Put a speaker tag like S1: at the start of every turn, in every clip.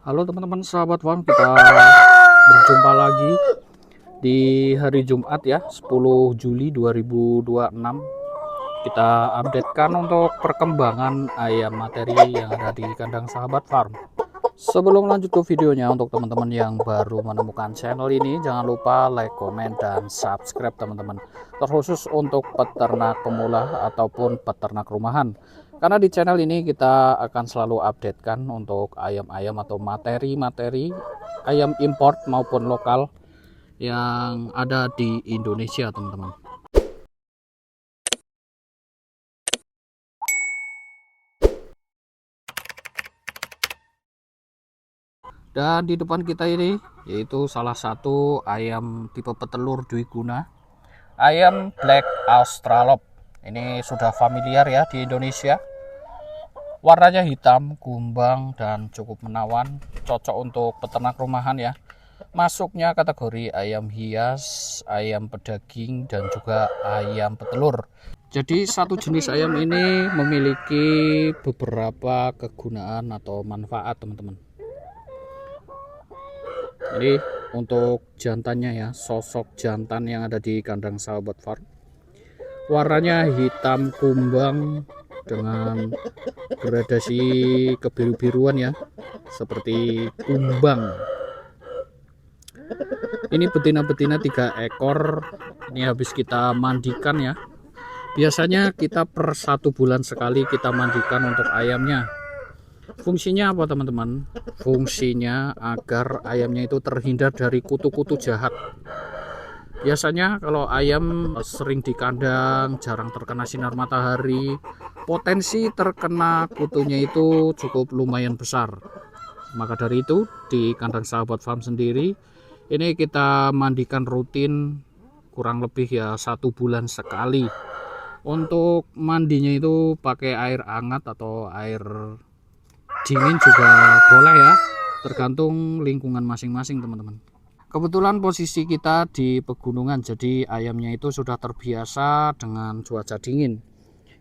S1: Halo teman-teman sahabat farm, kita berjumpa lagi di hari Jumat ya, 10 Juli 2026. Kita updatekan untuk perkembangan ayam materi yang ada di kandang sahabat farm. Sebelum lanjut ke videonya, untuk teman-teman yang baru menemukan channel ini, jangan lupa like, komen, dan subscribe teman-teman. Terkhusus untuk peternak pemula ataupun peternak rumahan. Karena di channel ini kita akan selalu updatekan untuk ayam-ayam atau materi-materi ayam import maupun lokal yang ada di Indonesia teman-teman. Dan di depan kita ini yaitu salah satu ayam tipe petelur Dwiguna, ayam Black Australorp. Ini sudah familiar ya di Indonesia. Warnanya hitam, kumbang, dan cukup menawan, cocok untuk peternak rumahan ya. Masuknya kategori ayam hias, ayam pedaging, dan juga ayam petelur. Jadi satu jenis ayam ini memiliki beberapa kegunaan atau manfaat teman-teman. Ini untuk jantannya ya, sosok jantan yang ada di kandang sahabat farm. Warnanya hitam kumbang dengan gradasi kebiru-biruan ya, seperti kumbang. Ini betina-betina 3 ekor. Ini habis kita mandikan ya. Biasanya kita per 1 bulan sekali kita mandikan untuk ayamnya. Fungsinya apa teman-teman? Fungsinya agar ayamnya itu terhindar dari kutu-kutu jahat. Biasanya kalau ayam sering di kandang, jarang terkena sinar matahari, potensi terkena kutunya itu cukup lumayan besar. Maka dari itu di kandang sahabat farm sendiri ini kita mandikan rutin kurang lebih ya 1 bulan sekali. Untuk mandinya itu pakai air hangat atau air dingin juga boleh ya, tergantung lingkungan masing-masing teman-teman. Kebetulan posisi kita di pegunungan, jadi ayamnya itu sudah terbiasa dengan cuaca dingin.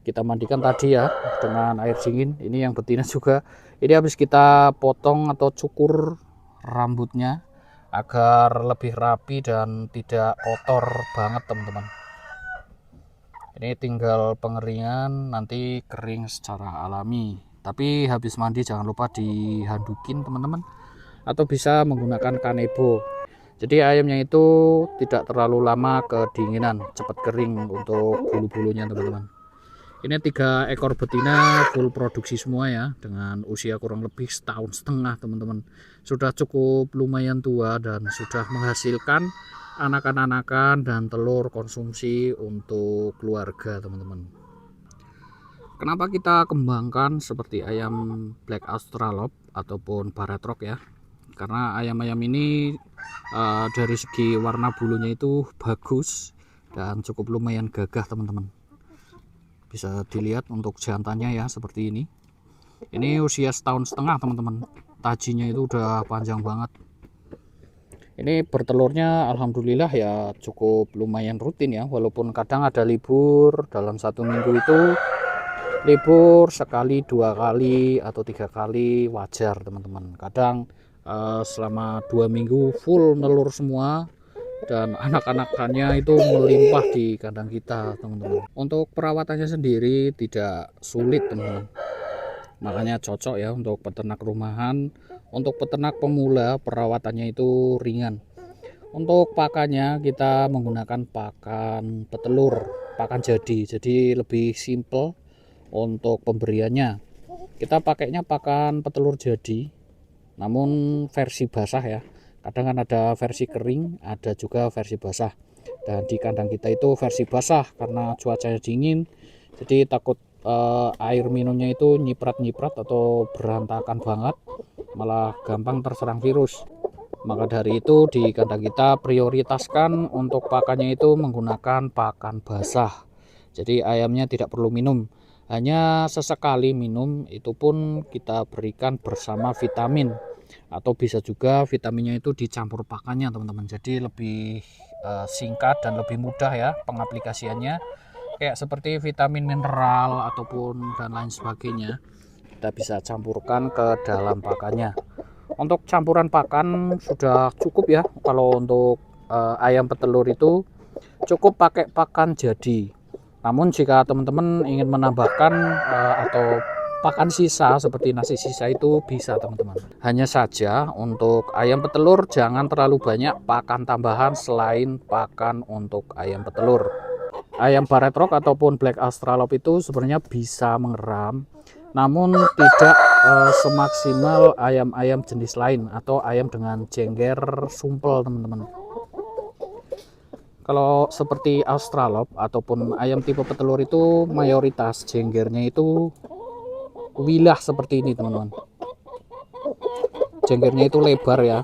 S1: Kita mandikan tadi ya dengan air dingin. Ini yang betina juga. Ini habis kita potong atau cukur rambutnya agar lebih rapi dan tidak kotor banget teman-teman. Ini tinggal pengeringan, nanti kering secara alami. Tapi habis mandi jangan lupa dihandukin teman-teman, atau bisa menggunakan kanebo. Jadi ayamnya itu tidak terlalu lama kedinginan, cepat kering untuk bulu-bulunya teman-teman. Ini 3 ekor betina full produksi semua ya, dengan usia kurang lebih 1,5 tahun teman-teman. Sudah cukup lumayan tua dan sudah menghasilkan anakan-anakan dan telur konsumsi untuk keluarga teman-teman. Kenapa kita kembangkan seperti ayam Black Australorp ataupun Barat Rock ya? Karena ayam-ayam ini dari segi warna bulunya itu bagus dan cukup lumayan gagah teman-teman. Bisa dilihat untuk jantannya ya, seperti ini. Ini usia 1,5 tahun teman-teman. Tajinya itu udah panjang banget. Ini bertelurnya alhamdulillah ya cukup lumayan rutin ya, walaupun kadang ada libur. Dalam 1 minggu itu libur sekali, 2 kali, atau 3 kali wajar teman-teman. Kadang selama 2 minggu full nelur semua dan anak-anakannya itu melimpah di kandang kita teman-teman. Untuk perawatannya sendiri tidak sulit teman-teman, makanya cocok ya untuk peternak rumahan. Untuk peternak pemula perawatannya itu ringan. Untuk pakannya kita menggunakan pakan petelur, pakan jadi lebih simple. Untuk pemberiannya kita pakainya pakan petelur jadi, namun versi basah ya. Kadang kan ada versi kering, ada juga versi basah. Dan di kandang kita itu versi basah karena cuacanya dingin, jadi takut air minumnya itu nyiprat-nyiprat atau berantakan banget, malah gampang terserang virus. Maka dari itu di kandang kita prioritaskan untuk pakannya itu menggunakan pakan basah. Jadi ayamnya tidak perlu minum, hanya sesekali minum, itu pun kita berikan bersama vitamin, atau bisa juga vitaminnya itu dicampur pakannya teman-teman. Jadi lebih singkat dan lebih mudah ya pengaplikasiannya, kayak seperti vitamin mineral ataupun dan lain sebagainya, kita bisa campurkan ke dalam pakannya. Untuk campuran pakan sudah cukup ya. Kalau untuk ayam petelur itu cukup pakai pakan jadi. Namun jika teman-teman ingin menambahkan atau pakan sisa seperti nasi sisa itu bisa teman-teman. Hanya saja untuk ayam petelur jangan terlalu banyak pakan tambahan selain pakan untuk ayam petelur. Ayam Barred Rock ataupun Black Australorp itu sebenarnya bisa mengeram, namun tidak semaksimal ayam-ayam jenis lain atau ayam dengan jengger sumpel teman-teman. Kalau seperti Australorp ataupun ayam tipe petelur itu mayoritas jenggernya itu wilah seperti ini teman-teman. Jenggernya itu lebar ya,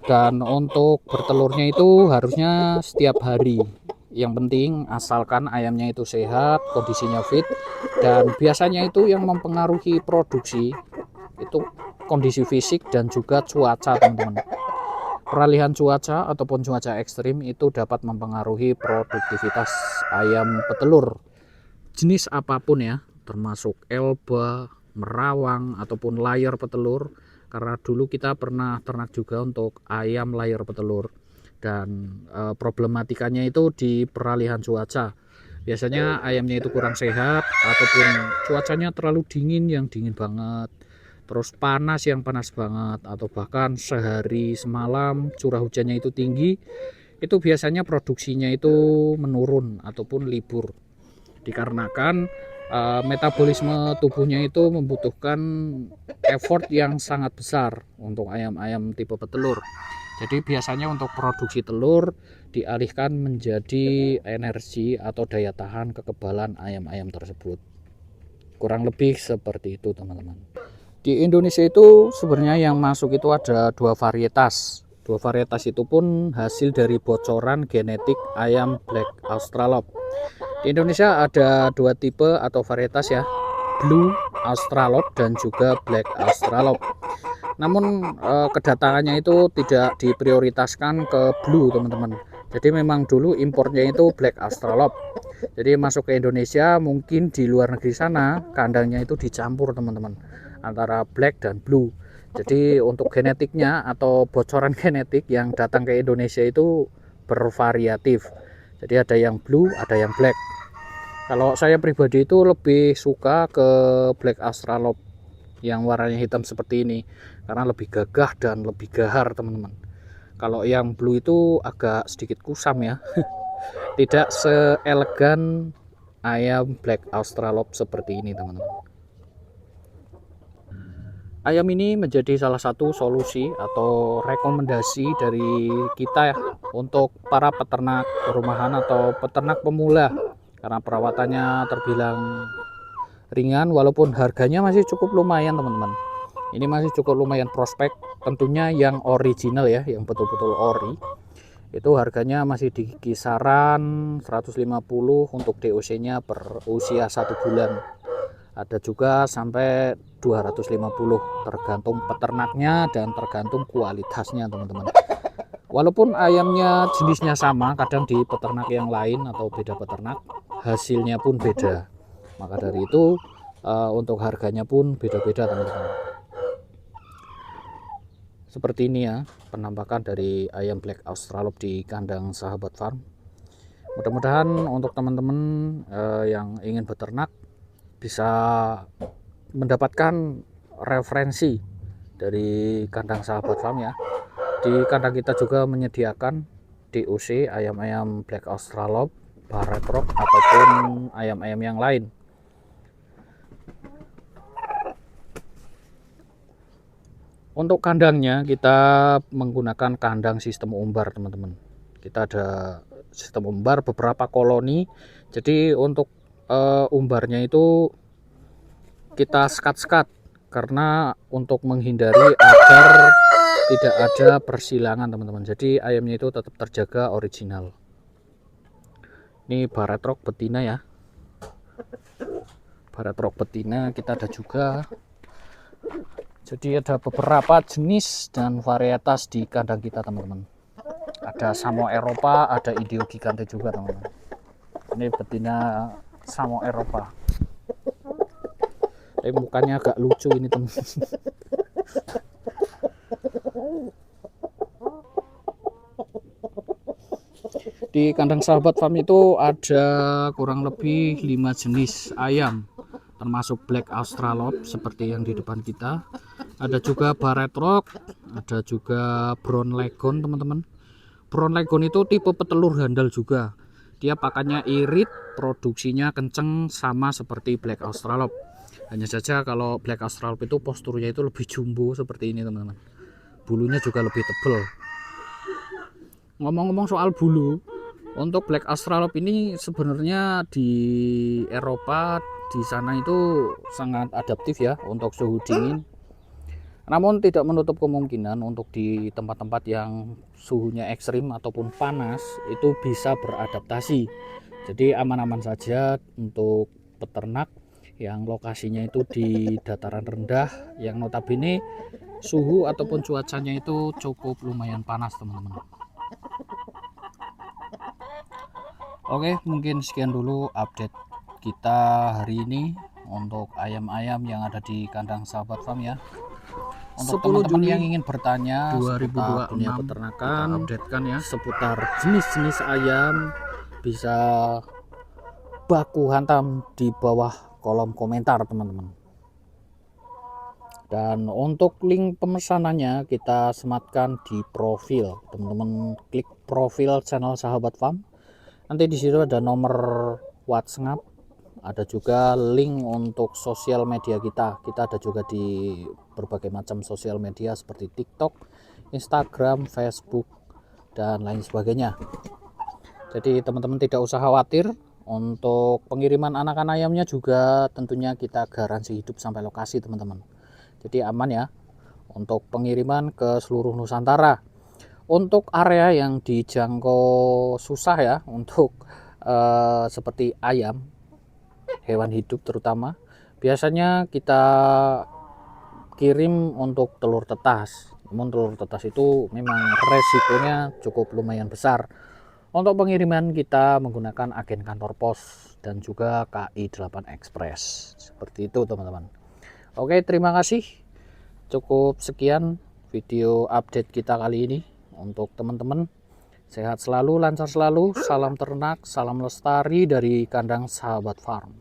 S1: dan untuk bertelurnya itu harusnya setiap hari. Yang penting asalkan ayamnya itu sehat, kondisinya fit, dan biasanya itu yang mempengaruhi produksi itu kondisi fisik dan juga cuaca teman-teman. Peralihan cuaca ataupun cuaca ekstrim itu dapat mempengaruhi produktivitas ayam petelur jenis apapun ya, termasuk Elba, Merawang ataupun layar petelur. Karena dulu kita pernah ternak juga untuk ayam layar petelur, dan problematikanya itu di peralihan cuaca. Biasanya ayamnya itu kurang sehat ataupun cuacanya terlalu dingin, yang dingin banget, terus panas yang panas banget, atau bahkan sehari semalam curah hujannya itu tinggi. Itu biasanya produksinya itu menurun ataupun libur, dikarenakan metabolisme tubuhnya itu membutuhkan effort yang sangat besar untuk ayam-ayam tipe petelur. Jadi biasanya untuk produksi telur dialihkan menjadi energi atau daya tahan kekebalan ayam-ayam tersebut. Kurang lebih seperti itu teman-teman. Di Indonesia itu sebenarnya yang masuk itu ada dua varietas. Dua varietas itu pun hasil dari bocoran genetik ayam Black Australorp. Di Indonesia ada dua tipe atau varietas ya, Blue Australorp dan juga Black Australorp. Namun kedatangannya itu tidak diprioritaskan ke Blue teman-teman. Jadi memang dulu impornya itu Black Australorp. Jadi masuk ke Indonesia mungkin di luar negeri sana kandangnya itu dicampur teman-teman, antara Black dan Blue. Jadi untuk genetiknya atau bocoran genetik yang datang ke Indonesia itu bervariatif. Jadi ada yang Blue, ada yang Black. Kalau saya pribadi itu lebih suka ke Black Australorp yang warnanya hitam seperti ini, karena lebih gagah dan lebih gahar teman-teman. Kalau yang Blue itu agak sedikit kusam ya, tidak seelegan ayam Black Australorp seperti ini teman-teman. Ayam ini menjadi salah satu solusi atau rekomendasi dari kita ya, untuk para peternak rumahan atau peternak pemula, karena perawatannya terbilang ringan walaupun harganya masih cukup lumayan teman-teman. Ini masih cukup lumayan prospek, tentunya yang original ya, yang betul-betul ori. Itu harganya masih di kisaran 150 untuk DOC-nya per usia 1 bulan. Ada juga sampai 250 tergantung peternaknya dan tergantung kualitasnya teman-teman. Walaupun ayamnya jenisnya sama, kadang di peternak yang lain atau beda peternak hasilnya pun beda. Maka dari itu untuk harganya pun beda-beda teman-teman. Seperti ini ya penampakan dari ayam Black Australorp di kandang Sahabat Farm. Mudah-mudahan untuk teman-teman yang ingin beternak bisa mendapatkan referensi dari kandang Sahabat Farm ya. Di kandang kita juga menyediakan DOC ayam-ayam Black Australorp, Barred Rock ataupun ayam-ayam yang lain. Untuk kandangnya kita menggunakan kandang sistem umbar teman-teman. Kita ada sistem umbar beberapa koloni. Jadi untuk umbarnya itu kita sekat-sekat, karena untuk menghindari agar tidak ada persilangan teman-teman. Jadi ayamnya itu tetap terjaga original. Ini Barred Rock betina ya. Barred Rock betina kita ada juga. Jadi ada beberapa jenis dan varietas di kandang kita teman-teman. Ada Samo Eropa, ada Indio Gigante juga teman-teman. Ini betina Samo Eropa. Tapi mukanya agak lucu ini teman-teman. Di kandang Sahabat Farm itu ada kurang lebih 5 jenis ayam, termasuk Black Australorp seperti yang di depan kita. Ada juga Barred Rock, ada juga Brown Leghorn teman-teman. Brown Leghorn itu tipe petelur handal juga. Dia pakannya irit, produksinya kenceng sama seperti Black Australorp. Hanya saja kalau Black Australorp itu posturnya itu lebih jumbo seperti ini teman-teman. Bulunya juga lebih tebal. Ngomong-ngomong soal bulu, untuk Black Australorp ini sebenarnya di Eropa di sana itu sangat adaptif ya untuk suhu dingin. Namun tidak menutup kemungkinan untuk di tempat-tempat yang suhunya ekstrim ataupun panas itu bisa beradaptasi. Jadi aman-aman saja untuk peternak yang lokasinya itu di dataran rendah yang notabene suhu ataupun cuacanya itu cukup lumayan panas teman-teman. Oke, mungkin sekian dulu update kita hari ini untuk ayam-ayam yang ada di kandang Sahabat Farm ya. Untuk teman-teman yang ingin bertanya 2026 dunia peternakan, updatekan ya seputar jenis-jenis ayam, bisa baku hantam di bawah kolom komentar teman-teman. Dan untuk link pemesanannya kita sematkan di profil. Teman-teman klik profil channel Sahabat Farm. Nanti di situ ada nomor WhatsApp, ada juga link untuk sosial media kita. Kita ada juga di berbagai macam sosial media seperti TikTok, Instagram, Facebook, dan lain sebagainya. Jadi teman-teman tidak usah khawatir. Untuk pengiriman anakan ayamnya juga tentunya kita garansi hidup sampai lokasi teman-teman. Jadi aman ya untuk pengiriman ke seluruh Nusantara. Untuk area yang dijangkau susah ya untuk seperti ayam, hewan hidup terutama, biasanya kita kirim untuk telur tetas. Namun telur tetas itu memang resikonya cukup lumayan besar. Untuk pengiriman kita menggunakan agen kantor pos dan juga KI 8 Express. Seperti itu teman-teman. Oke, terima kasih. Cukup sekian video update kita kali ini. Untuk teman-teman, sehat selalu, lancar selalu, salam ternak, salam lestari dari kandang Sahabat Farm.